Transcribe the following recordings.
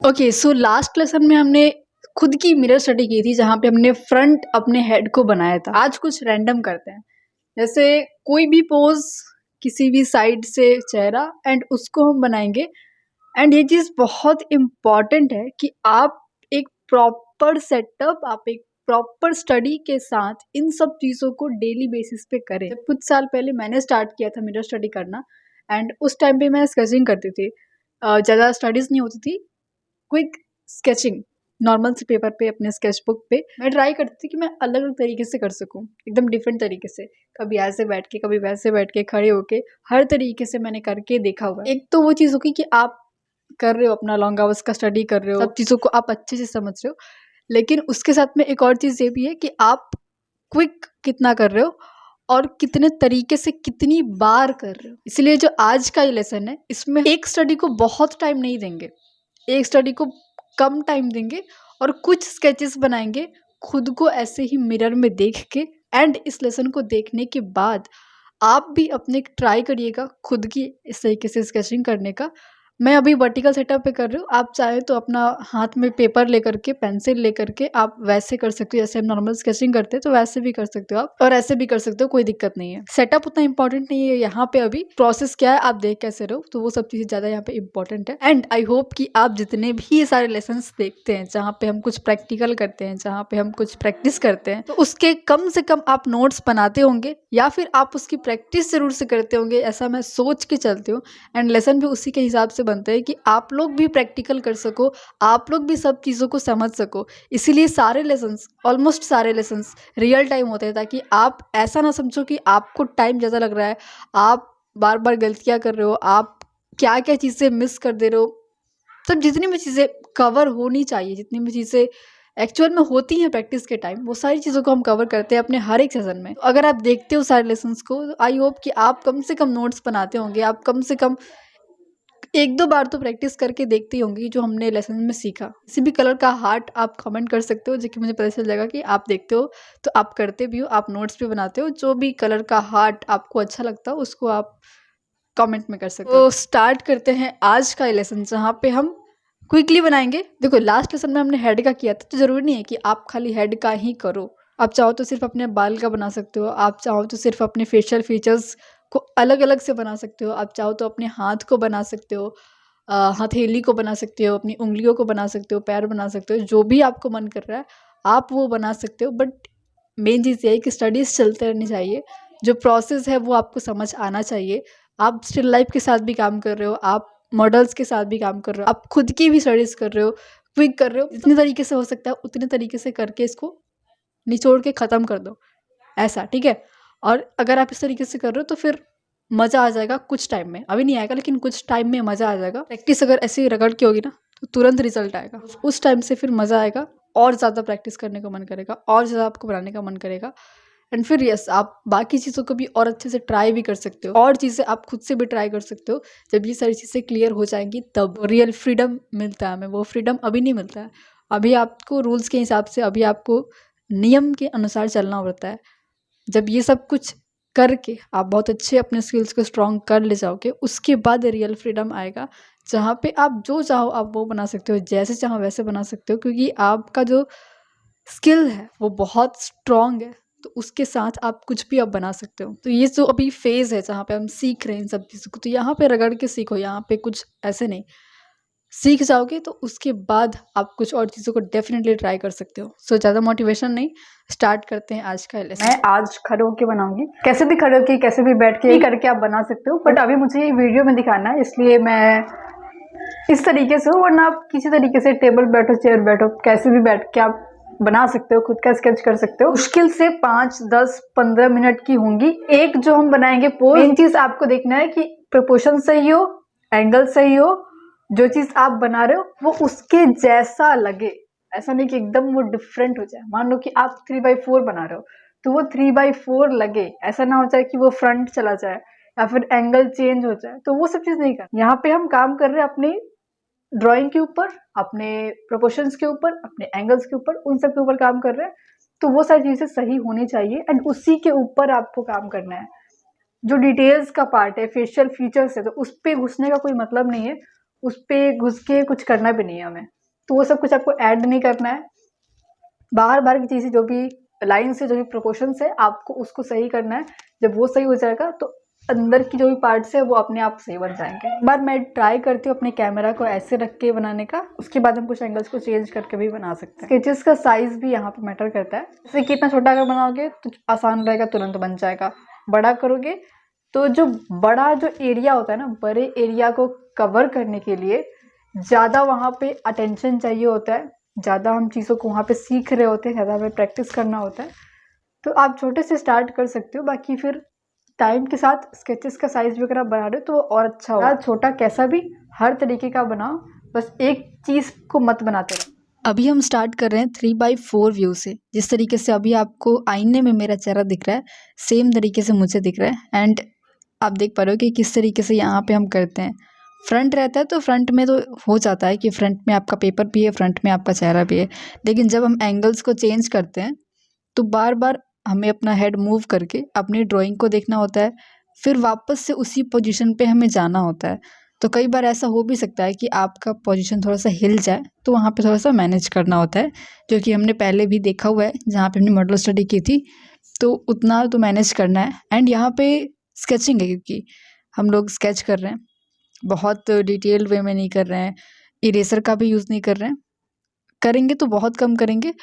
Okay, so last lesson में हमने खुद की मिरर स्टडी की थी, जहाँ पे हमने फ्रंट अपने हेड को बनाया था। आज कुछ रैंडम करते हैं, जैसे कोई भी पोज, किसी भी साइड से चेहरा, एंड उसको हम बनाएंगे। एंड ये चीज़ बहुत इम्पॉर्टेंट है कि आप एक प्रॉपर सेटअप, आप एक प्रॉपर स्टडी के साथ इन सब चीज़ों को डेली बेसिस पे करें। जब कुछ साल पहले मैंने स्टार्ट किया था मिरर स्टडी करना, एंड उस टाइम पे मैं स्केचिंग करती थी। ज़्यादा स्टडीज़ नहीं होती थी, क्विक स्केचिंग नॉर्मल से पेपर पे, अपने स्केचबुक पे मैं ट्राई करती थी कि मैं अलग अलग तरीके से कर सकूं, एकदम डिफरेंट तरीके से। कभी ऐसे बैठ के, कभी वैसे बैठ के, खड़े होके, हर तरीके से मैंने करके देखा हुआ है। एक तो वो चीज़ होगी कि आप कर रहे हो, अपना लॉन्ग आवर्स का स्टडी कर रहे हो, सब चीज़ों को आप अच्छे से समझ रहे हो। लेकिन उसके साथ में एक और चीज़ ये भी है कि आप क्विक कितना कर रहे हो और कितने तरीके से, कितनी बार कर रहे हो। इसलिए जो आज का ये लेसन है, इसमें एक स्टडी को बहुत टाइम नहीं देंगे, एक स्टडी को कम टाइम देंगे और कुछ स्केचेस बनाएंगे खुद को ऐसे ही मिरर में देख के। एंड इस लेसन को देखने के बाद आप भी अपने ट्राई करिएगा खुद की इस तरीके से स्केचिंग करने का। मैं अभी वर्टिकल सेटअप पे कर रही हूँ, आप चाहे तो अपना हाथ में पेपर लेकर के, पेंसिल लेकर के आप वैसे कर सकते हो, जैसे हम नॉर्मल स्केचिंग करते हैं तो वैसे भी कर सकते हो आप, और ऐसे भी कर सकते हो, कोई दिक्कत नहीं है। सेटअप उतना इंपॉर्टेंट नहीं है यहाँ पे, अभी प्रोसेस क्या है आप देख कैसे रहो, तो वो सब चीज़ें ज़्यादा यहाँ पे इंपॉर्टेंट है। एंड आई होप कि आप जितने भी ये सारे लेसन देखते हैं, जहाँ पे हम कुछ प्रैक्टिकल करते हैं, जहाँ पे हम कुछ प्रैक्टिस करते हैं, तो उसके कम से कम आप नोट्स बनाते होंगे, या फिर आप उसकी प्रैक्टिस जरूर से करते होंगे, ऐसा मैं सोच के चलती हूँ। एंड लेसन भी उसी के हिसाब से बनते हैं कि आप लोग भी प्रैक्टिकल कर सको, आप लोग भी सब चीज़ों को समझ सको। इसीलिए सारे लेसन्स, ऑलमोस्ट सारे लेसन्स रियल टाइम होते हैं, ताकि आप ऐसा ना समझो कि आपको टाइम ज़्यादा लग रहा है, आप बार बार गलतियाँ कर रहे हो, आप क्या क्या चीज़ें मिस कर दे रहे हो। सब जितनी भी चीज़ें कवर होनी चाहिए, जितनी भी चीज़ें एक्चुअल में होती हैं प्रैक्टिस के टाइम, वो सारी चीज़ों को हम कवर करते हैं अपने हर एक सेशन में। तो अगर आप देखते हो सारे लेसन्स को, तो आई होप कि आप कम से कम नोट्स बनाते होंगे, आप कम से कम एक दो बार तो प्रैक्टिस करके देखते ही होंगे जो हमने लेसन में सीखा। किसी भी कलर का हार्ट आप कमेंट कर सकते हो, जो कि मुझे पता चल जाएगा कि आप देखते हो, तो आप करते भी हो, आप नोट्स भी बनाते हो। जो भी कलर का हार्ट आपको अच्छा लगता हो उसको आप कमेंट में कर सकते हो। तो स्टार्ट करते हैं आज का लेसन, जहाँ पे हम क्विकली बनाएंगे। देखो लास्ट लेसन में हमने हेड का किया था, तो ज़रूरी नहीं है कि आप खाली हेड का ही करो। आप चाहो तो सिर्फ अपने बाल का बना सकते हो, आप चाहो तो सिर्फ अपने फेशियल फीचर्स को अलग अलग से बना सकते हो, आप चाहो तो अपने हाथ को बना सकते हो, हथेली को बना सकते हो, अपनी उंगलियों को बना सकते हो, पैर बना सकते हो, जो भी आपको मन कर रहा है आप वो बना सकते हो। बट मेन चीज़ ये है कि स्टडीज़ चलते रहनी चाहिए, जो प्रोसेस है वो आपको समझ आना चाहिए। आप स्टिल लाइफ के साथ भी काम कर रहे हो, आप मॉडल्स के साथ भी काम कर रहे हो, आप खुद की भी स्टडीज़ कर रहे हो, क्विक कर रहे हो, जितनी तरीके से हो सकता है उतने तरीके से करके इसको निचोड़ के ख़त्म कर दो, ऐसा, ठीक है। और अगर आप इस तरीके से कर रहे हो तो फिर मज़ा आ जाएगा कुछ टाइम में, अभी नहीं आएगा लेकिन कुछ टाइम में मज़ा आ जाएगा। प्रैक्टिस अगर ऐसे ही रगड़ के होगी ना तो तुरंत रिजल्ट आएगा, उस टाइम से फिर मज़ा आएगा, और ज़्यादा प्रैक्टिस करने का मन करेगा, और ज़्यादा आपको बनाने का मन करेगा। एंड फिर यस, आप बाकी चीज़ों को भी और अच्छे से ट्राई भी कर सकते हो, और चीज़ें आप खुद से भी ट्राई कर सकते हो। जब ये सारी चीज़ें क्लियर हो जाएंगी तब रियल फ्रीडम मिलता है हमें, वो फ्रीडम अभी नहीं मिलता है। अभी आपको रूल्स के हिसाब से, अभी आपको नियम के अनुसार चलना पड़ता है। जब ये सब कुछ करके आप बहुत अच्छे अपने स्किल्स को स्ट्रॉन्ग कर ले जाओगे, उसके बाद रियल फ्रीडम आएगा, जहाँ पे आप जो चाहो आप वो बना सकते हो, जैसे चाहो वैसे बना सकते हो, क्योंकि आपका जो स्किल है वो बहुत स्ट्रॉन्ग है, तो उसके साथ आप कुछ भी अब बना सकते हो। तो ये जो अभी फेज़ है जहाँ पे हम सीख रहे हैं इन सब चीज़ों को, तो यहाँ पे रगड़ के सीखो, यहाँ पे कुछ ऐसे नहीं, सीख जाओगे तो उसके बाद आप कुछ और चीज़ों को डेफिनेटली ट्राई कर सकते हो। सो ज़्यादा मोटिवेशन नहीं, स्टार्ट करते हैं आज का लेसन। मैं आज खड़े होके बनाऊंगी, कैसे भी खड़े होके, कैसे भी बैठ के ही करके आप बना सकते हो, बट अभी मुझे ये वीडियो में दिखाना है इसलिए मैं इस तरीके से हूँ, वरना आप किसी तरीके से टेबल बैठो, चेयर बैठो, कैसे भी बैठ के आप बना सकते हो, खुद का स्केच कर सकते हो। मुश्किल से 5, 10, 15 मिनट की होंगी। एक जो हम बनाएंगे पोज, मेन चीज आपको देखना है कि प्रोपोर्शन सही हो, एंगल सही हो, जो चीज आप बना रहे हो वो उसके जैसा लगे। ऐसा नहीं कि एकदम वो डिफरेंट हो जाए। मान लो कि आप 3x4 बना रहे हो तो वो 3x4 लगे, ऐसा ना हो जाए कि वो फ्रंट चला जाए या फिर एंगल चेंज हो जाए, तो वो सब चीज नहीं करना। यहाँ पे हम काम कर रहे हैं अपनी ड्राइंग के ऊपर, अपने प्रोपोर्शंस के ऊपर, अपने एंगल्स के ऊपर, उन सब के ऊपर काम कर रहे हैं, तो वो सारी चीजें सही होनी चाहिए एंड उसी के ऊपर आपको काम करना है। जो डिटेल्स का पार्ट है, फेशियल फीचर्स है, तो उस पर घुसने का कोई मतलब नहीं है। उस पर घुस के कुछ करना भी नहीं है हमें, तो वो सब कुछ आपको ऐड नहीं करना है। बाहर बाहर की चीज़ें जो भी लाइन से जो भी प्रोपोर्शन है आपको उसको सही करना है। जब वो सही हो जाएगा तो अंदर की जो भी पार्ट्स है वो अपने आप सही बन जाएंगे। एक बार मैं ट्राई करती हूँ अपने कैमरा को ऐसे रख के बनाने का, उसके बाद हम कुछ एंगल्स को चेंज करके भी बना सकते हैं। स्केचेस का साइज भी यहाँ पे मैटर करता है, जैसे कितना छोटा अगर बनाओगे तो आसान रहेगा, तुरंत बन जाएगा। बड़ा करोगे तो जो बड़ा जो एरिया होता है ना, बड़े एरिया को कवर करने के लिए ज़्यादा वहाँ पे अटेंशन चाहिए होता है, ज़्यादा हम चीज़ों को वहाँ पे सीख रहे होते हैं, ज़्यादा हमें प्रैक्टिस करना होता है। तो आप छोटे से स्टार्ट कर सकते हो, बाकी फिर टाइम के साथ स्केचेस का साइज भी अगर आप बढ़ा रहे हो तो और अच्छा होगा। छोटा कैसा भी, हर तरीके का बनाओ, बस एक चीज़ को मत बनाते रहो। अभी हम स्टार्ट कर रहे हैं 3x4 व्यू से। जिस तरीके से अभी आपको आईने में मेरा चेहरा दिख रहा है, सेम तरीके से मुझे दिख रहा है। एंड आप देख पा रहे हो कि किस तरीके से यहाँ पे हम करते हैं। फ्रंट रहता है तो फ्रंट में तो हो जाता है कि फ्रंट में आपका पेपर भी है, फ्रंट में आपका चेहरा भी है। लेकिन जब हम एंगल्स को चेंज करते हैं तो बार बार हमें अपना हेड मूव करके अपनी ड्राइंग को देखना होता है, फिर वापस से उसी पोजीशन पे हमें जाना होता है। तो कई बार ऐसा हो भी सकता है कि आपका पोजीशन थोड़ा सा हिल जाए, तो वहाँ पे थोड़ा सा मैनेज करना होता है, जो कि हमने पहले भी देखा हुआ है जहाँ पे हमने मॉडल स्टडी की थी। तो उतना तो मैनेज करना है। एंड यहाँ पे स्केचिंग है, क्योंकि हम लोग स्केच कर रहे हैं, बहुत डिटेल्ड वे में नहीं कर रहे हैं, इरेजर का भी यूज़ नहीं कर रहे हैं। करेंगे तो बहुत कम करेंगे,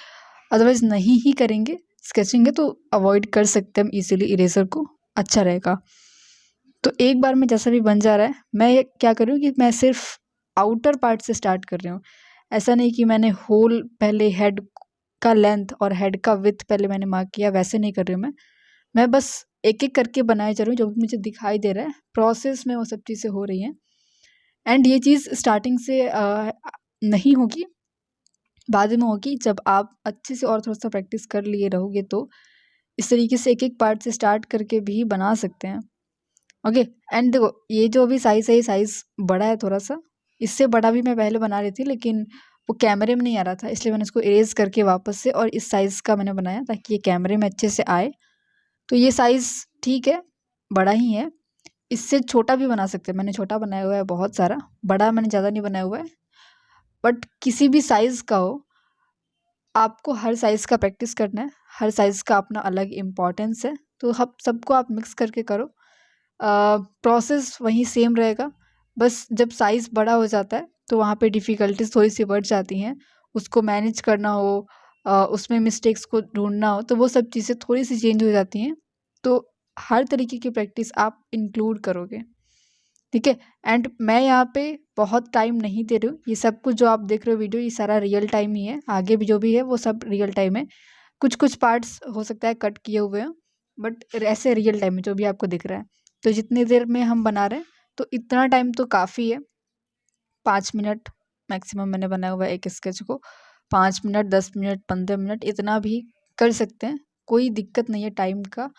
अदरवाइज़ नहीं ही करेंगे। स्केचिंग है तो अवॉइड कर सकते हैं हम इजीली, इरेजर को अच्छा रहेगा। तो एक बार में जैसा भी बन जा रहा है, मैं क्या कर रही हूँ कि मैं सिर्फ आउटर पार्ट से स्टार्ट कर रही हूँ। ऐसा नहीं कि मैंने होल पहले हेड का लेंथ और हेड का विड्थ पहले मैंने मार्क किया, वैसे नहीं कर रही हूँ मैं बस एक एक करके बनाए जा रही हूँ। जो भी मुझे दिखाई दे रहा है प्रोसेस में वो सब चीज़ें हो रही हैं। एंड ये चीज़ स्टार्टिंग से नहीं होगी, बाद में होगी जब आप अच्छे से और थोड़ा सा प्रैक्टिस कर लिए रहोगे। तो इस तरीके से एक एक पार्ट से स्टार्ट करके भी बना सकते हैं। ओके। एंड देखो, ये जो भी साइज़ है, ये साइज़ बड़ा है थोड़ा सा, इससे बड़ा भी मैं पहले बना रही थी, लेकिन वो कैमरे में नहीं आ रहा था, इसलिए मैंने उसको इरेज करके वापस से और इस साइज़ का मैंने बनाया ताकि ये कैमरे में अच्छे से आए। तो ये साइज़ ठीक है, बड़ा ही है। इससे छोटा भी बना सकते हैं, मैंने छोटा बनाया हुआ है बहुत सारा, बड़ा मैंने ज़्यादा नहीं बनाया हुआ है। बट किसी भी साइज़ का हो, आपको हर साइज़ का प्रैक्टिस करना है, हर साइज़ का अपना अलग इम्पोर्टेंस है। तो हम सबको आप मिक्स करके करो, प्रोसेस वहीं सेम रहेगा। बस जब साइज़ बड़ा हो जाता है तो वहाँ पे डिफ़िकल्टीज़ थोड़ी सी बढ़ जाती हैं, उसको मैनेज करना हो, उसमें मिस्टेक्स को ढूंढना हो, तो वो सब चीज़ें थोड़ी सी चेंज हो जाती हैं। तो हर तरीके की प्रैक्टिस आप इंक्लूड करोगे, ठीक है। एंड मैं यहाँ पे बहुत टाइम नहीं दे रही हूँ, ये सब कुछ जो आप देख रहे हो वीडियो, ये सारा रियल टाइम ही है, आगे भी जो भी है वो सब रियल टाइम है। कुछ कुछ पार्ट्स हो सकता है कट किए हुए हैं, बट ऐसे रियल टाइम में जो भी आपको दिख रहा है। तो जितनी देर में हम बना रहे हैं, तो इतना टाइम तो काफ़ी है। 5 मिनट मैक्सिमम मैंने बनाया हुआ है एक स्केच को। 5 मिनट, 10 मिनट, 15 मिनट, इतना भी कर सकते हैं, कोई दिक्कत नहीं है टाइम का।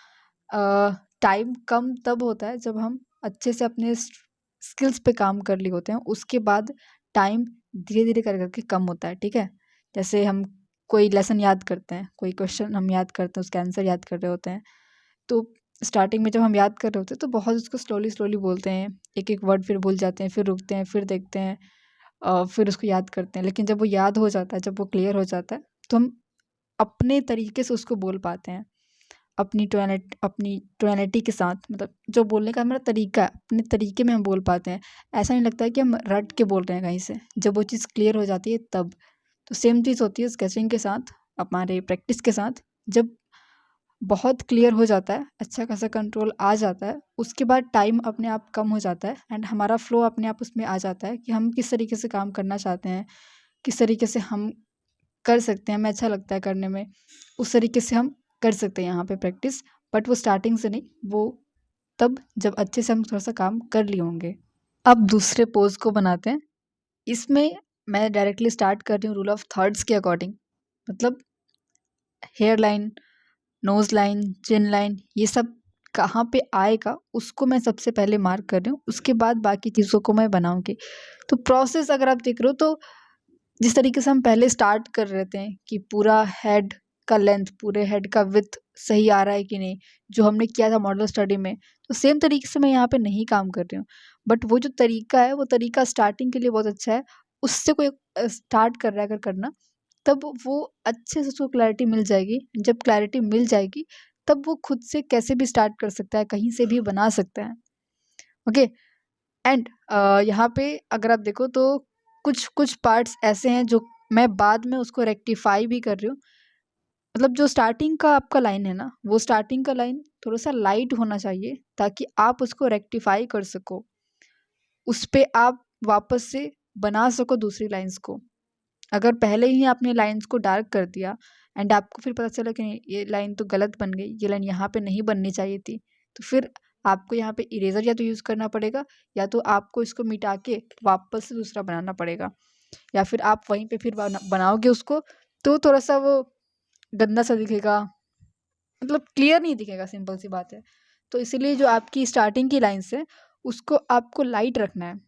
टाइम कम तब होता है जब हम अच्छे से अपने स्किल्स पे काम कर लिए होते हैं, उसके बाद टाइम धीरे धीरे कर करके कम होता है, ठीक है। जैसे हम कोई लेसन याद करते हैं, कोई क्वेश्चन हम याद करते हैं, उसका आंसर याद कर रहे होते हैं, तो स्टार्टिंग में जब हम याद कर रहे होते हैं तो बहुत उसको स्लोली स्लोली बोलते हैं, एक एक वर्ड फिर भूल जाते हैं, फिर रुकते हैं, फिर देखते हैं, फिर उसको याद करते हैं। लेकिन जब वो याद हो जाता है, जब वो क्लियर हो जाता है, तो हम अपने तरीके से उसको बोल पाते हैं, अपनी टोनैलिटी के साथ, मतलब जो बोलने का हमारा तरीका है, अपने तरीके में हम बोल पाते हैं। ऐसा नहीं लगता है कि हम रट के बोल रहे हैं कहीं से, जब वो चीज़ क्लियर हो जाती है तब। तो सेम चीज़ होती है स्केचिंग के साथ, हमारे प्रैक्टिस के साथ। जब बहुत क्लियर हो जाता है, अच्छा खासा कंट्रोल आ जाता है, उसके बाद टाइम अपने आप कम हो जाता है एंड हमारा फ्लो अपने आप उसमें आ जाता है कि हम किस तरीके से काम करना चाहते हैं, किस तरीके से हम कर सकते हैं, हमें अच्छा लगता है करने में, उस तरीके से हम कर सकते हैं यहाँ पे प्रैक्टिस। बट वो स्टार्टिंग से नहीं, वो तब जब अच्छे से हम थोड़ा सा काम कर लिए होंगे। अब दूसरे पोज को बनाते हैं। इसमें मैं डायरेक्टली स्टार्ट कर रही हूँ रूल ऑफ थर्ड्स के अकॉर्डिंग, मतलब हेयर लाइन, नोज़ लाइन, चिन लाइन, ये सब कहाँ पे आएगा उसको मैं सबसे पहले मार्क कर रही हूँ, उसके बाद बाकी चीज़ों को मैं बनाऊँगी। तो प्रोसेस अगर आप देख रहे हो, तो जिस तरीके से हम पहले स्टार्ट कर रहे थे कि पूरा हेड का लेंथ, पूरे हेड का विड्थ सही आ रहा है कि नहीं, जो हमने किया था मॉडल स्टडी में। तो सेम तरीके से मैं यहाँ पे नहीं काम कर रही हूँ, बट वो जो तरीका है वो तरीका स्टार्टिंग के लिए बहुत अच्छा है। उससे कोई स्टार्ट कर रहा है अगर करना, तब वो अच्छे से उसको क्लैरिटी मिल जाएगी। जब क्लैरिटी मिल जाएगी तब वो खुद से कैसे भी स्टार्ट कर सकता है, कहीं से भी बना सकता है। ओके। एंड यहाँ पे अगर आप देखो तो कुछ कुछ पार्ट्स ऐसे हैं जो मैं बाद में उसको रेक्टिफाई भी कर रही हूँ। मतलब जो स्टार्टिंग का आपका लाइन है ना, वो स्टार्टिंग का लाइन थोड़ा सा लाइट होना चाहिए ताकि आप उसको रेक्टिफाई कर सको, उस पे आप वापस से बना सको दूसरी लाइंस को। अगर पहले ही आपने लाइंस को डार्क कर दिया एंड आपको फिर पता चला कि नहीं, ये लाइन तो गलत बन गई, ये लाइन यहाँ पे नहीं बननी चाहिए थी, तो फिर आपको यहाँ पे इरेजर या तो यूज़ करना पड़ेगा, या तो आपको इसको मिटा के वापस से दूसरा बनाना पड़ेगा, या फिर आप वहीं पे फिर बनाओगे उसको तो थोड़ा सा वो गंदा सा दिखेगा, मतलब क्लियर नहीं दिखेगा, सिंपल सी बात है। तो इसीलिए जो आपकी स्टार्टिंग की लाइन्स है उसको आपको लाइट रखना है।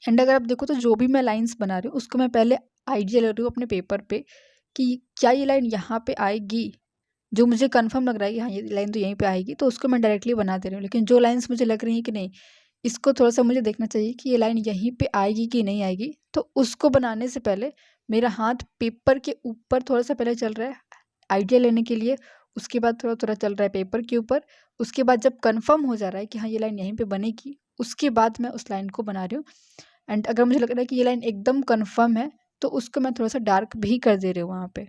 एंड अगर आप देखो तो जो भी मैं लाइन्स बना रही हूँ उसको मैं पहले आइडिया ले रही हूँ अपने पेपर पे कि क्या ये लाइन यहाँ पे आएगी, जो मुझे कंफर्म लग रहा है कि हाँ ये लाइन तो यहीं पे आएगी, तो उसको मैं डायरेक्टली बना दे रही हूँ। लेकिन जो लाइन्स मुझे लग रही हैं कि नहीं, इसको थोड़ा सा मुझे देखना चाहिए कि ये लाइन यहीं पे आएगी कि नहीं आएगी, तो उसको बनाने से पहले मेरा हाथ पेपर के ऊपर थोड़ा सा पहले चल रहा है आइडिया लेने के लिए, उसके बाद थोड़ा थोड़ा चल रहा है पेपर के ऊपर, उसके बाद जब कंफर्म हो जा रहा है कि हाँ ये लाइन यहीं पे बनेगी, उसके बाद मैं उस लाइन को बना रही हूँ। एंड अगर मुझे लग रहा है कि ये लाइन एकदम कंफर्म है तो उसको मैं थोड़ा सा डार्क भी कर दे रही हूँ वहाँ पे।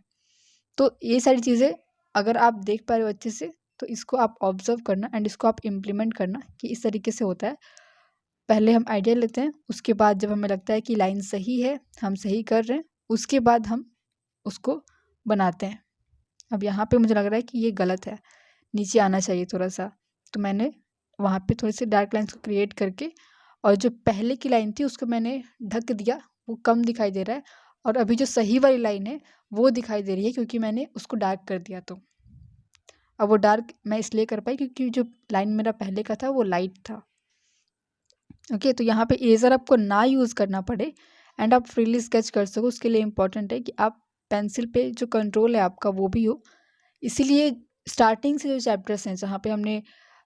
तो ये सारी चीज़ें अगर आप देख पा रहे हो अच्छे से, तो इसको आप ऑब्जर्व करना एंड इसको आप इम्प्लीमेंट करना कि इस तरीके से होता है। पहले हम आइडिया लेते हैं, उसके बाद जब हमें लगता है कि लाइन सही है, हम सही कर रहे हैं, उसके बाद हम उसको बनाते हैं। अब यहाँ पे मुझे लग रहा है कि ये गलत है, नीचे आना चाहिए थोड़ा सा, तो मैंने वहाँ पे थोड़ी सी डार्क लाइन्स को क्रिएट करके, और जो पहले की लाइन थी उसको मैंने ढक दिया, वो कम दिखाई दे रहा है। और अभी जो सही वाली लाइन है वो दिखाई दे रही है क्योंकि मैंने उसको डार्क कर दिया। तो अब वो डार्क मैं इसलिए कर पाई क्योंकि जो लाइन मेरा पहले का था वो लाइट था। ओके, तो यहाँ पे इरेज़र आपको ना यूज़ करना पड़े एंड आप फ्रीली स्केच कर सको, उसके लिए इम्पॉर्टेंट है कि आप पेंसिल पे जो कंट्रोल है आपका वो भी हो। इसीलिए स्टार्टिंग से जो चैप्टर्स हैं जहाँ पे हमने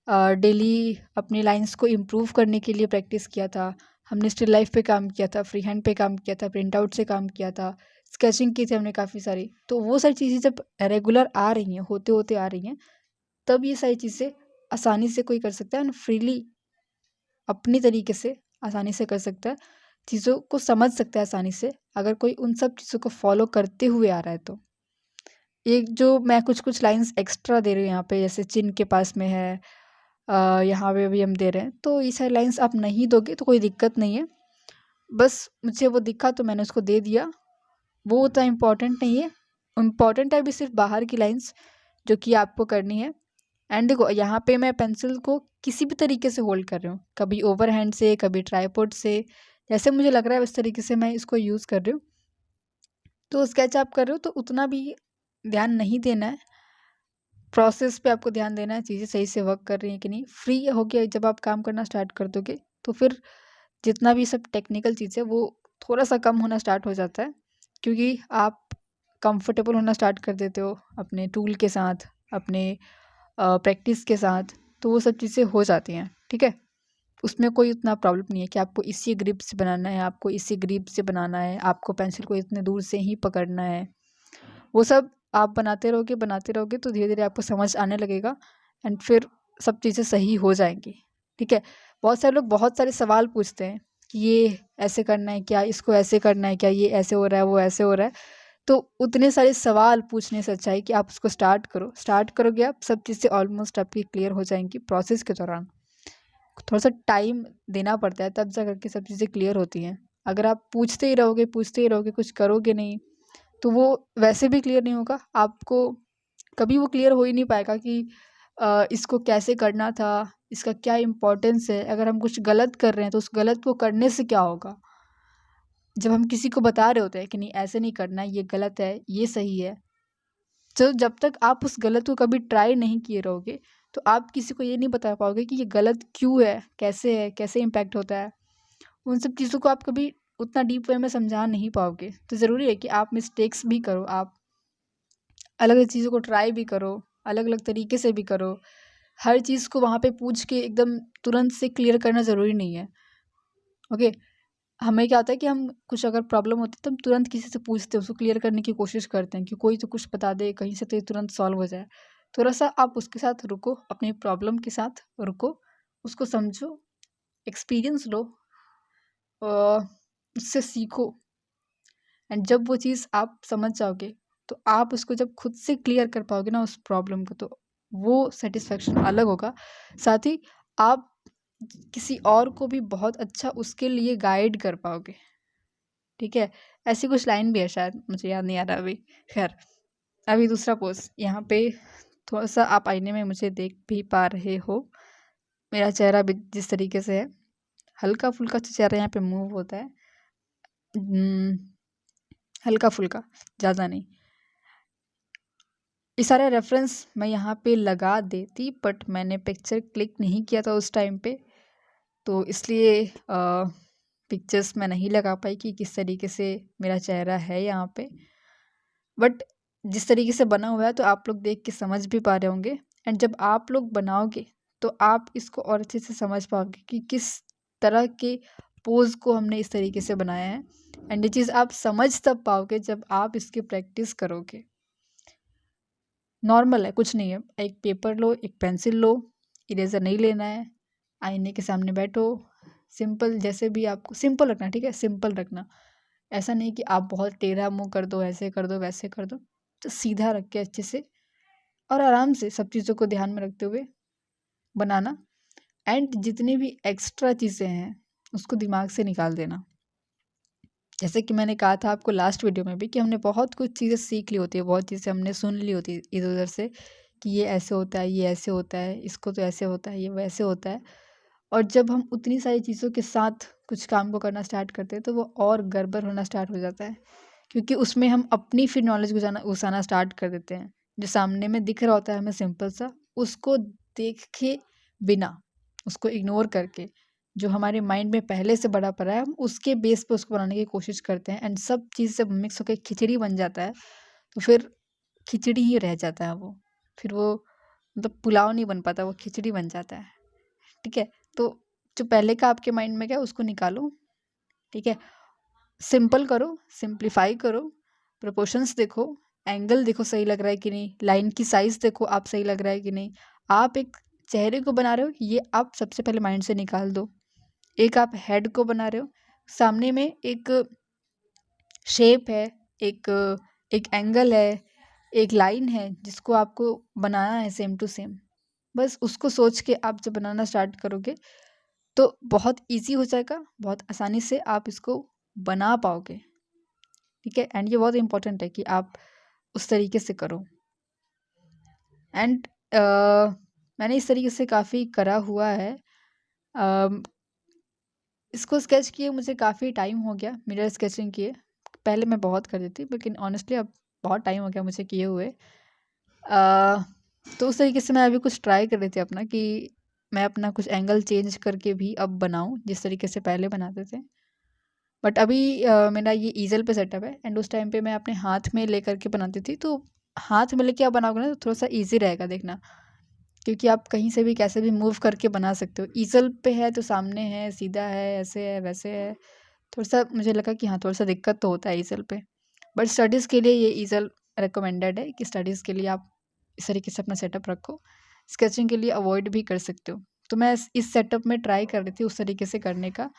डेली अपनी लाइंस को इम्प्रूव करने के लिए प्रैक्टिस किया था, हमने स्टिल लाइफ पे काम किया था, फ्री हैंड पे काम किया था, प्रिंट आउट से काम किया था, स्केचिंग की थी हमने काफ़ी सारी, तो वो सारी चीज़ें जब रेगुलर आ रही हैं, होते होते आ रही हैं, तब ये सारी चीज़ें आसानी से कोई कर सकता है एंड फ्रीली अपनी तरीके से आसानी से कर सकता है, चीज़ों को समझ सकता है आसानी से, अगर कोई उन सब चीज़ों को फॉलो करते हुए आ रहा है तो। एक जो मैं कुछ लाइंस एक्स्ट्रा दे रही हूँ यहाँ पे, जैसे चिन के पास में है, यहाँ पे भी हम दे रहे हैं, तो ये सारी लाइंस आप नहीं दोगे तो कोई दिक्कत नहीं है, बस मुझे वो दिखा तो मैंने उसको दे दिया, वो उतना इम्पोर्टेंट नहीं है। इम्पॉर्टेंट है अभी सिर्फ बाहर की लाइंस जो कि आपको करनी है। एंड देखो यहाँ पे मैं पेंसिल को किसी भी तरीके से होल्ड कर रही हूँ, कभी ओवर हैंड से, कभी ट्राईपोड से, जैसे मुझे लग रहा है उस तरीके से मैं इसको यूज़ कर रही हूँ। तो स्केच आप कर रहे हो तो उतना भी ध्यान नहीं देना है, प्रोसेस पे आपको ध्यान देना है, चीज़ें सही से वर्क कर रही हैं कि नहीं। फ्री होके जब आप काम करना स्टार्ट कर दोगे तो फिर जितना भी सब टेक्निकल चीज़ है वो थोड़ा सा कम होना स्टार्ट हो जाता है, क्योंकि आप कंफर्टेबल होना स्टार्ट कर देते हो अपने टूल के साथ, अपने प्रैक्टिस के साथ, तो वो सब चीज़ें हो जाती हैं, ठीक है। उसमें कोई उतना प्रॉब्लम नहीं है कि आपको इसी ग्रिप से बनाना है, आपको इसी ग्रिप से बनाना है, आपको पेंसिल को इतने दूर से ही पकड़ना है। वो सब आप बनाते रहोगे तो धीरे धीरे आपको समझ आने लगेगा एंड फिर सब चीज़ें सही हो जाएंगी, ठीक है। बहुत सारे लोग बहुत सारे सवाल पूछते हैं कि ये ऐसे करना है क्या, इसको ऐसे करना है क्या, ये ऐसे हो रहा है, वो ऐसे हो रहा है। तो उतने सारे सवाल पूछने से अच्छा है कि आप उसको स्टार्ट करोगे, आप सब चीज़ें ऑलमोस्ट आपकी क्लियर हो जाएंगी प्रोसेस के दौरान। थोड़ा सा टाइम देना पड़ता है तब जा करके सब चीज़ें क्लियर होती हैं। अगर आप पूछते ही रहोगे, कुछ करोगे नहीं, तो वो वैसे भी क्लियर नहीं होगा, आपको कभी वो क्लियर हो ही नहीं पाएगा कि इसको कैसे करना था, इसका क्या इम्पोर्टेंस है। अगर हम कुछ गलत कर रहे हैं तो उस गलत को करने से क्या होगा। जब हम किसी को बता रहे होते हैं कि नहीं ऐसे नहीं करना है, ये गलत है, ये सही है, तो जब तक आप उस गलत को कभी ट्राई नहीं किए रहोगे तो आप किसी को ये नहीं बता पाओगे कि ये गलत क्यों है, कैसे इम्पैक्ट होता है। उन सब चीज़ों को आप कभी उतना डीप वे में समझा नहीं पाओगे। तो ज़रूरी है कि आप मिस्टेक्स भी करो, आप अलग अलग चीज़ों को ट्राई भी करो, अलग अलग तरीके से भी करो। हर चीज़ को वहाँ पे पूछ के एकदम तुरंत से क्लियर करना ज़रूरी नहीं है। ओके, हमें क्या होता है कि हम कुछ अगर प्रॉब्लम होती है तो हम तुरंत किसी से पूछते हैं, उसको क्लियर करने की कोशिश करते हैं कि कोई तो कुछ बता दे कहीं से, तो ये तुरंत सॉल्व हो जाए। थोड़ा सा आप उसके साथ रुको, अपनी प्रॉब्लम के साथ रुको, उसको समझो, एक्सपीरियंस लो, उससे सीखो। एंड जब वो चीज़ आप समझ जाओगे तो आप उसको जब खुद से क्लियर कर पाओगे ना उस प्रॉब्लम को, तो वो सेटिस्फेक्शन अलग होगा। साथ ही आप किसी और को भी बहुत अच्छा उसके लिए गाइड कर पाओगे। ठीक है, ऐसी कुछ लाइन भी है, शायद मुझे याद नहीं आ रहा अभी। खैर, अभी दूसरा पोज, यहाँ पे थोड़ा सा आप आईने में मुझे देख भी पा रहे हो, मेरा चेहरा भी जिस तरीके से है, हल्का फुल्का चेहरा यहाँ पे मूव होता है, हल्का फुल्का, ज़्यादा नहीं। ये सारे रेफरेंस मैं यहाँ पे लगा देती, बट मैंने पिक्चर क्लिक नहीं किया था उस टाइम पे, तो इसलिए पिक्चर्स मैं नहीं लगा पाई कि किस तरीके से मेरा चेहरा है यहाँ पे। बट जिस तरीके से बना हुआ है तो आप लोग देख के समझ भी पा रहे होंगे। एंड जब आप लोग बनाओगे तो आप इसको और अच्छे से समझ पाओगे कि किस तरह के पोज को हमने इस तरीके से बनाया है। एंड ये चीज़ आप समझ तब पाओगे जब आप इसकी प्रैक्टिस करोगे। नॉर्मल है, कुछ नहीं है। एक पेपर लो, एक पेंसिल लो, इरेज़र नहीं लेना है, आईने के सामने बैठो, सिंपल, जैसे भी आपको सिंपल रखना, ठीक है, सिंपल रखना। ऐसा नहीं कि आप बहुत टेढ़ा मुँह कर दो, ऐसे कर दो, वैसे कर दो, तो सीधा रख के अच्छे से और आराम से सब चीज़ों को ध्यान में रखते हुए बनाना। एंड जितनी भी एक्स्ट्रा चीज़ें हैं उसको दिमाग से निकाल देना। जैसे कि मैंने कहा था आपको लास्ट वीडियो में भी कि हमने बहुत कुछ चीज़ें सीख ली होती है, बहुत चीज़ें हमने सुन ली होती है इधर उधर से कि ये ऐसे होता है, ये ऐसे होता है, इसको तो ऐसे होता है, ये वैसे होता है। और जब हम उतनी सारी चीज़ों के साथ कुछ काम को करना स्टार्ट करते हैं तो वो और गड़बड़ होना स्टार्ट हो जाता है, क्योंकि उसमें हम अपनी फिर नॉलेज घुसाना स्टार्ट कर देते हैं। जो सामने में दिख रहा होता है हमें सिंपल सा, उसको देखे बिना, उसको इग्नोर करके, जो हमारे माइंड में पहले से बड़ा पड़ा है, हम उसके बेस पे उसको बनाने की कोशिश करते हैं। एंड सब चीज़ जब मिक्स होकर खिचड़ी बन जाता है तो फिर खिचड़ी ही रह जाता है वो, फिर वो मतलब पुलाव नहीं बन पाता, वो खिचड़ी बन जाता है। ठीक है, तो जो पहले का आपके माइंड में क्या है उसको निकालो। ठीक है, सिंपल करो, सिंप्लीफाई करो, प्रोपोर्शंस देखो, एंगल देखो सही लग रहा है कि नहीं, लाइन की साइज़ देखो आप सही लग रहा है कि नहीं। आप एक चेहरे को बना रहे हो, ये आप सबसे पहले माइंड से निकाल दो। एक आप हेड को बना रहे हो, सामने में एक शेप है, एक एक एंगल है, एक लाइन है जिसको आपको बनाना है सेम टू सेम। बस उसको सोच के आप जब बनाना स्टार्ट करोगे तो बहुत ईज़ी हो जाएगा, बहुत आसानी से आप इसको बना पाओगे। ठीक है, एंड ये बहुत इंपॉर्टेंट है कि आप उस तरीके से करो। एंड मैंने इस तरीके से काफ़ी करा हुआ है। इसको स्केच किए मुझे काफ़ी टाइम हो गया, मिरर स्केचिंग किए। पहले मैं बहुत करती थी, लेकिन ऑनेस्टली अब बहुत टाइम हो गया मुझे किए हुए। तो उस तरीके से मैं अभी कुछ ट्राई कर रही थी अपना, कि मैं अपना कुछ एंगल चेंज करके भी अब बनाऊँ जिस तरीके से पहले बनाते थे। बट अभी मेरा ये ईज़ल पे सेटअप है, एंड उस टाइम पे मैं अपने हाथ में लेकर के बनाती थी, तो हाथ में लेके आप बनाओगे ना तो थोड़ा सा ईज़ी रहेगा देखना, क्योंकि आप कहीं से भी कैसे भी मूव करके बना सकते हो। ईज़ल पे है तो सामने है, सीधा है, ऐसे है, वैसे है। थोड़ा-सा मुझे लगा कि हाँ, थोड़ा-सा दिक्कत तो होता है ईज़ल पे। बट स्टडीज़ के लिए ये ईज़ल रिकमेंडेड है कि स्टडीज़ के लिए आप इस तरीके से अपना सेटअप रखो। स्केचिंग के लिए अवॉइड भी कर सकते हो। तो मैं इस सेटअप में ट्राई कर रही थी उस तरीके से करने का।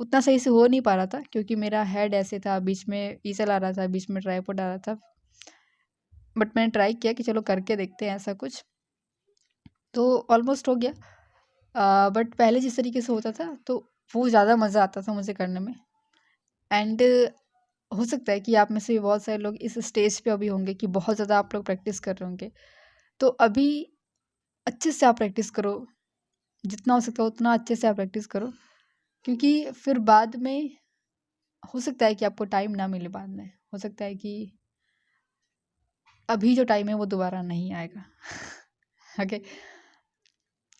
उतना सही से हो नहीं पा रहा था क्योंकि मेरा हेड ऐसे था, बीच में ईज़ल आ रहा था, बीच में ट्राइपॉड आ रहा था। बट मैंने ट्राई किया कि चलो करके देखते हैं ऐसा कुछ, तो ऑलमोस्ट हो गया। बट पहले जिस तरीके से होता था तो वो ज़्यादा मज़ा आता था मुझे करने में। एंड हो सकता है कि आप में से भी बहुत सारे लोग इस स्टेज पे अभी होंगे कि बहुत ज़्यादा आप लोग प्रैक्टिस कर रहे होंगे। तो अभी अच्छे से आप प्रैक्टिस करो, जितना हो सकता है उतना अच्छे से आप प्रैक्टिस करो, क्योंकि फिर बाद में हो सकता है कि आपको टाइम ना मिले, बाद में हो सकता है कि अभी जो टाइम है वो दोबारा नहीं आएगा। ओके,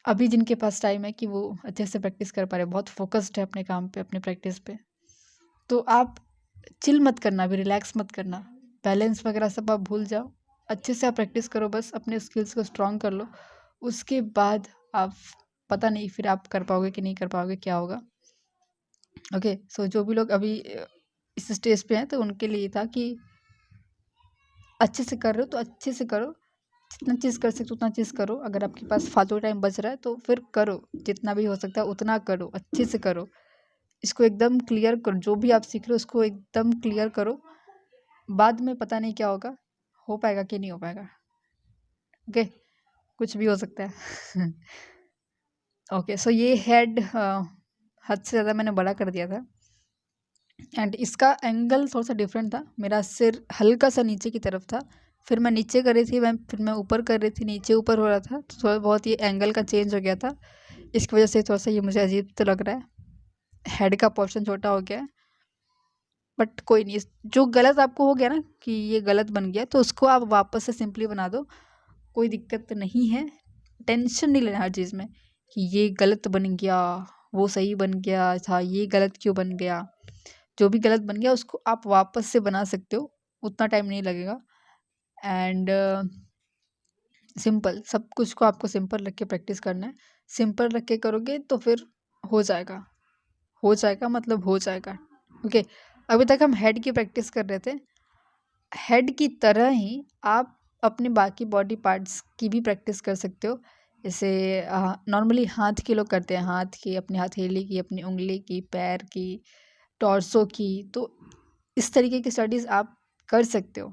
अभी जिनके पास टाइम है कि वो अच्छे से प्रैक्टिस कर पा रहे, बहुत फोकस्ड है अपने काम पे, अपने प्रैक्टिस पे, तो आप चिल मत करना, अभी रिलैक्स मत करना, बैलेंस वगैरह सब आप भूल जाओ। अच्छे से आप प्रैक्टिस करो, बस अपने स्किल्स को स्ट्रॉन्ग कर लो। उसके बाद आप पता नहीं फिर आप कर पाओगे कि नहीं कर पाओगे, क्या होगा। ओके, सो जो भी लोग अभी इस स्टेज पे हैं तो उनके लिए था कि अच्छे से कर रहे हो तो अच्छे से करो, जितना चीज़ कर सकते हो उतना चीज़ करो। अगर आपके पास फालतू टाइम बच रहा है तो फिर करो, जितना भी हो सकता है उतना करो, अच्छे से करो। इसको एकदम क्लियर करो, जो भी आप सीख रहे हो उसको एकदम क्लियर करो। बाद में पता नहीं क्या होगा, हो पाएगा कि नहीं हो पाएगा। ओके, कुछ भी हो सकता है। ओके, सो ये हेड हद से ज़्यादा मैंने बड़ा कर दिया था एंड इसका एंगल थोड़ा सा डिफरेंट था। मेरा सिर हल्का सा नीचे की तरफ था, फिर मैं नीचे कर रही थी, फिर मैं ऊपर कर रही थी, नीचे ऊपर हो रहा था, तो थोड़ा बहुत ये एंगल का चेंज हो गया था। इसकी वजह से थोड़ा सा ये मुझे अजीब तो लग रहा है, हेड का पोर्शन छोटा हो गया है। बट कोई नहीं, जो गलत आपको हो गया ना कि ये गलत बन गया, तो उसको आप वापस से सिंपली बना दो, कोई दिक्कत नहीं है। टेंशन नहीं लेना हर चीज़ में कि ये गलत बन गया, वो सही बन गया था, ये गलत क्यों बन गया। जो भी गलत बन गया उसको आप वापस से बना सकते हो, उतना टाइम नहीं लगेगा। एंड सिंपल, सब कुछ को आपको सिंपल रख के प्रैक्टिस करना है। सिंपल रख के करोगे तो फिर हो जाएगा, हो जाएगा मतलब हो जाएगा। ओके, अभी तक हम हेड की प्रैक्टिस कर रहे थे। हेड की तरह ही आप अपने बाकी बॉडी पार्ट्स की भी प्रैक्टिस कर सकते हो। जैसे नॉर्मली हाथ के लोग करते हैं, हाथ की, अपनी हथेली की, अपनी उंगली की, पैर की, टॉर्सो की। तो इस तरीके की स्टडीज़ आप कर सकते हो,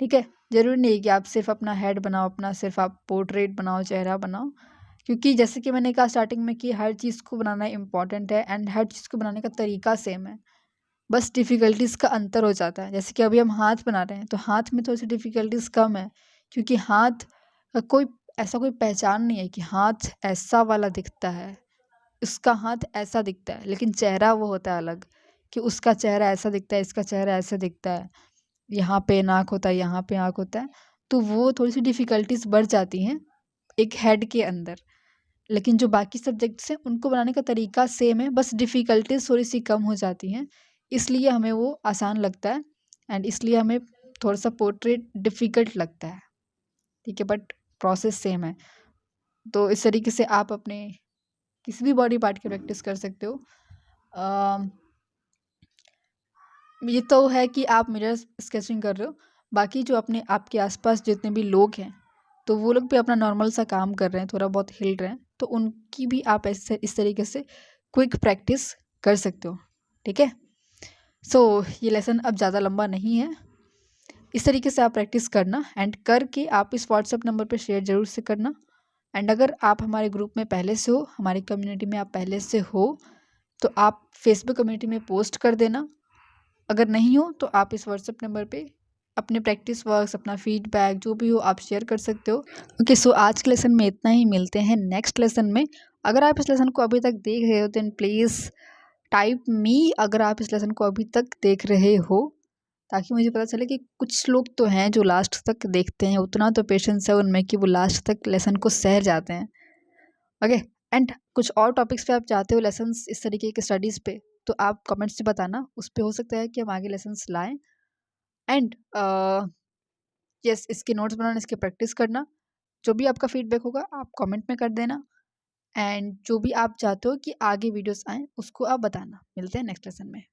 ठीक है। ज़रूरी नहीं है कि आप सिर्फ अपना हेड बनाओ, अपना सिर्फ आप पोर्ट्रेट बनाओ, चेहरा बनाओ। क्योंकि जैसे कि मैंने कहा स्टार्टिंग में कि हर चीज़ को बनाना इम्पॉर्टेंट है एंड हर चीज़ को बनाने का तरीका सेम है, बस डिफ़िकल्टीज़ का अंतर हो जाता है। जैसे कि अभी हम हाथ बना रहे हैं तो हाथ में थोड़ी सी डिफ़िकल्टीज़ कम है, क्योंकि हाथ का कोई ऐसा कोई पहचान नहीं है कि हाथ ऐसा वाला दिखता है, उसका हाथ ऐसा दिखता है, लेकिन चेहरा वो होता है अलग, कि उसका चेहरा ऐसा दिखता है, इसका चेहरा ऐसा दिखता है, यहाँ पे नाक होता है, यहाँ पे आँख होता है। तो वो थोड़ी सी डिफ़िकल्टीज़ बढ़ जाती हैं एक हेड के अंदर। लेकिन जो बाकी सब्जेक्ट्स हैं उनको बनाने का तरीका सेम है, बस डिफ़िकल्टीज़ थोड़ी-सी कम हो जाती हैं, इसलिए हमें वो आसान लगता है एंड इसलिए हमें थोड़ा-सा पोर्ट्रेट डिफ़िकल्ट लगता है, ठीक है, बट प्रोसेस सेम है। तो इस तरीके से आप अपने किसी भी बॉडी पार्ट की प्रैक्टिस कर सकते हो। अ, ये तो है कि आप मिरर स्केचिंग कर रहे हो, बाकी जो अपने आपके आस-पास जितने भी लोग हैं, तो वो लोग भी अपना नॉर्मल सा काम कर रहे हैं, थोड़ा बहुत हिल रहे हैं, तो उनकी भी आप ऐसे इस तरीके से क्विक प्रैक्टिस कर सकते हो, ठीक है। सो ये लेसन अब ज़्यादा लंबा नहीं है, इस तरीके से आप प्रैक्टिस करना एंड करके आप इस व्हाट्सएप नंबर पे शेयर ज़रूर से करना। एंड अगर आप हमारे ग्रुप में पहले से हो, हमारी कम्युनिटी में आप पहले से हो, तो आप फेसबुक कम्युनिटी में पोस्ट कर देना। अगर नहीं हो तो आप इस व्हाट्सएप नंबर पे अपने प्रैक्टिस वर्क्स, अपना फीडबैक जो भी हो आप शेयर कर सकते हो। ओके, सो आज के लेसन में इतना ही, मिलते हैं नेक्स्ट लेसन में। अगर आप इस लेसन को अभी तक देख रहे हो देन प्लीज़ टाइप मी, अगर आप इस लेसन को अभी तक देख रहे हो, ताकि मुझे पता चले कि कुछ लोग तो हैं जो लास्ट तक देखते हैं, उतना तो पेशेंस है उनमें कि वो लास्ट तक लेसन को सह जाते हैं। ओके, एंड कुछ और टॉपिक्स पे आप चाहते हो लेसन्स इस तरीके के स्टडीज़ पे, तो आप कमेंट्स से बताना, उस पे हो सकता है कि हम आगे लेसन्स लाएँ। एंड यस, इसके नोट्स बनाना, इसकी प्रैक्टिस करना, जो भी आपका फीडबैक होगा आप कमेंट में कर देना एंड जो भी आप चाहते हो कि आगे वीडियोस आएँ उसको आप बताना। मिलते हैं नेक्स्ट लेसन में।